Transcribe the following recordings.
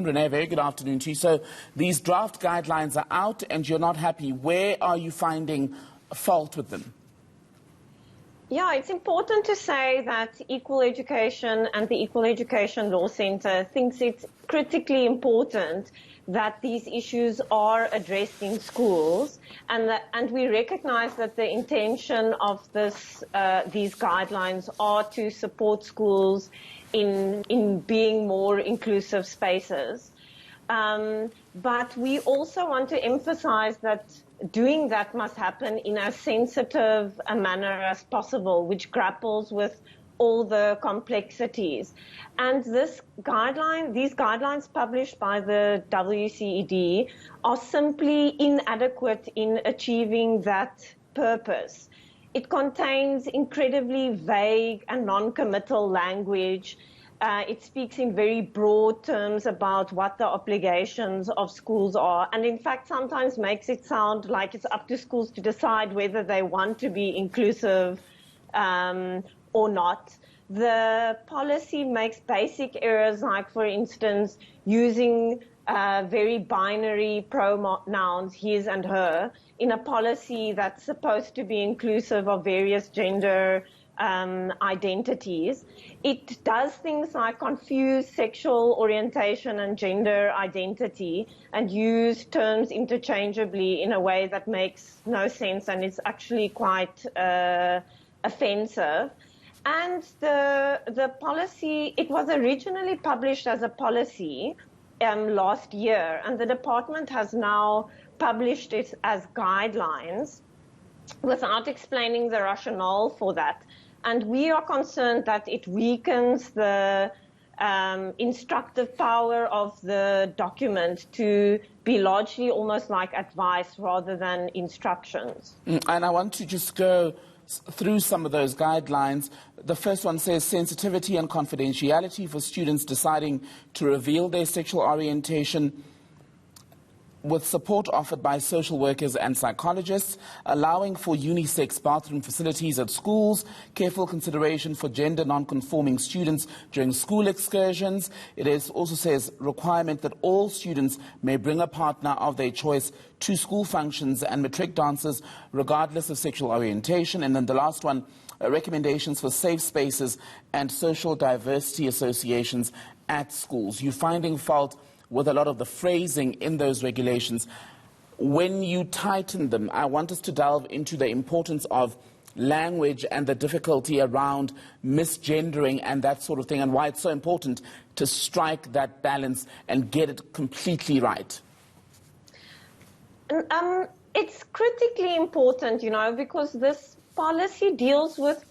Renee, very good afternoon to you. So these draft guidelines are out and you're not happy. Where are you finding fault with them? Yeah, it's important to say that Equal Education and the Equal Education Law Centre thinks it's critically important that these issues are addressed in schools, and we recognise that the intention of these guidelines are to support schools in being more inclusive spaces. But we also want to emphasize that doing that must happen in as sensitive a manner as possible, which grapples with all the complexities. And these guidelines published by the WCED are simply inadequate in achieving that purpose. It contains incredibly vague and non-committal language. It speaks in very broad terms about what the obligations of schools are, and in fact sometimes makes it sound like it's up to schools to decide whether they want to be inclusive or not. The policy makes basic errors, like, for instance, using very binary pronouns, his and her, in a policy that's supposed to be inclusive of various gender identities. It does things like confuse sexual orientation and gender identity and use terms interchangeably in a way that makes no sense, and it's actually quite offensive. And the policy, it was originally published as a policy last year, and the department has now published it as guidelines without explaining the rationale for that. And we are concerned that it weakens the instructive power of the document to be largely almost like advice rather than instructions. And I want to just go through some of those guidelines. The first one says sensitivity and confidentiality for students deciding to reveal their sexual orientation, with support offered by social workers and psychologists, allowing for unisex bathroom facilities at schools, careful consideration for gender non-conforming students during school excursions. It also says requirement that all students may bring a partner of their choice to school functions and matric dances regardless of sexual orientation. And then the last one, recommendations for safe spaces and social diversity associations at schools. You're finding fault with a lot of the phrasing in those regulations. When you tighten them, I want us to delve into the importance of language and the difficulty around misgendering and that sort of thing, and why it's so important to strike that balance and get it completely right. It's critically important, because this policy deals with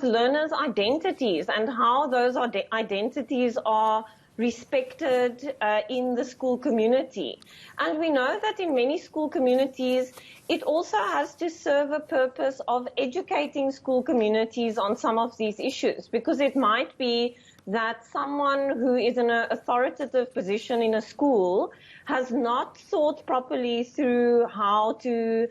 learners' identities and how those identities are respected in the school community. And we know that in many school communities, it also has to serve a purpose of educating school communities on some of these issues, because it might be that someone who is in an authoritative position in a school has not thought properly through how to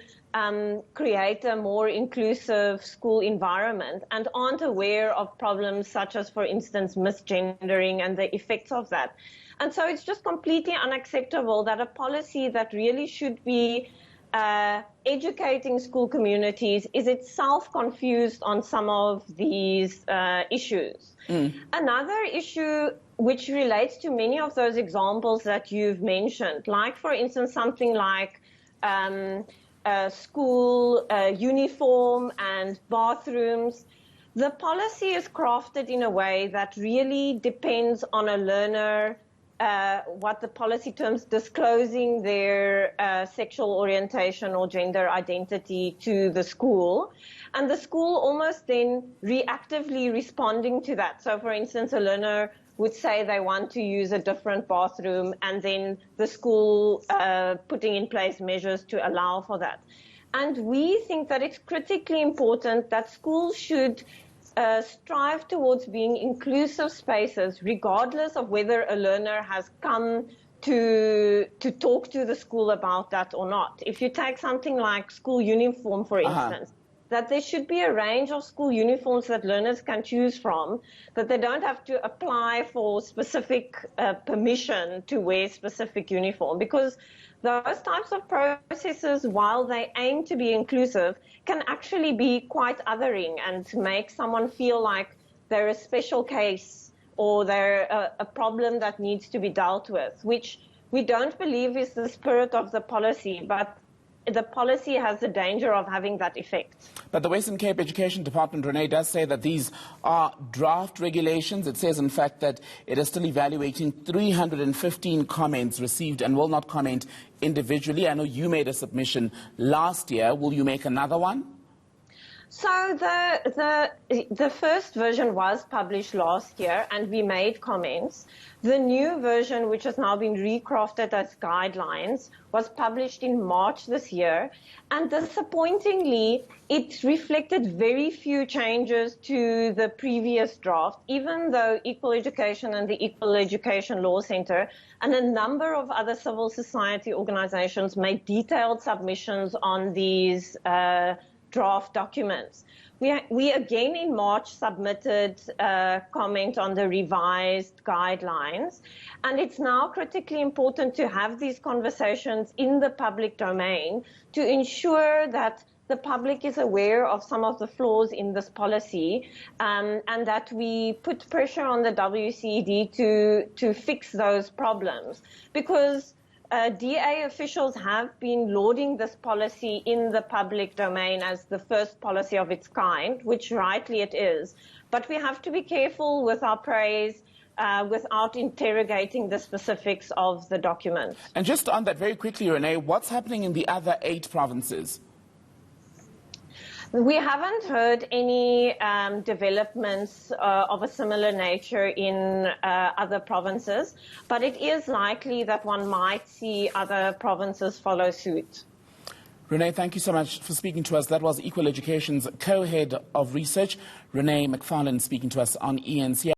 create a more inclusive school environment and aren't aware of problems such as, for instance, misgendering and the effects of that. And so it's just completely unacceptable that a policy that really should be educating school communities is itself confused on some of these issues. Another issue which relates to many of those examples that you've mentioned, like, for instance, something like school uniform and bathrooms. The policy is crafted in a way that really depends on a learner, what the policy terms disclosing their sexual orientation or gender identity to the school, and the school almost then reactively responding to that. So, for instance, a learner would say they want to use a different bathroom, and then the school putting in place measures to allow for that. And we think that it's critically important that schools should strive towards being inclusive spaces, regardless of whether a learner has come to talk to the school about that or not. If you take something like school uniform, for instance, that there should be a range of school uniforms that learners can choose from, that they don't have to apply for specific permission to wear specific uniform, because those types of processes, while they aim to be inclusive, can actually be quite othering and make someone feel like they're a special case or they're a problem that needs to be dealt with, which we don't believe is the spirit of the policy, but the policy has the danger of having that effect. But the Western Cape Education Department, Renee, does say that these are draft regulations. It says, in fact, that it is still evaluating 315 comments received and will not comment individually. I know you made a submission last year. Will you make another one? So the first version was published last year, and we made comments. The new version, which has now been recrafted as guidelines, was published in March this year, and disappointingly, it reflected very few changes to the previous draft, even though Equal Education and the Equal Education Law Centre and a number of other civil society organizations made detailed submissions on these draft documents. We again in March submitted a comment on the revised guidelines, and it's now critically important to have these conversations in the public domain to ensure that the public is aware of some of the flaws in this policy, and that we put pressure on the WCED to fix those problems, because DA officials have been lauding this policy in the public domain as the first policy of its kind, which rightly it is. But we have to be careful with our praise without interrogating the specifics of the document. And just on that very quickly, Renee, what's happening in the other 8 provinces? We haven't heard any developments of a similar nature in other provinces, but it is likely that one might see other provinces follow suit. Renee, thank you so much for speaking to us. That was Equal Education's co-head of research, Renee McFarlane, speaking to us on ENC.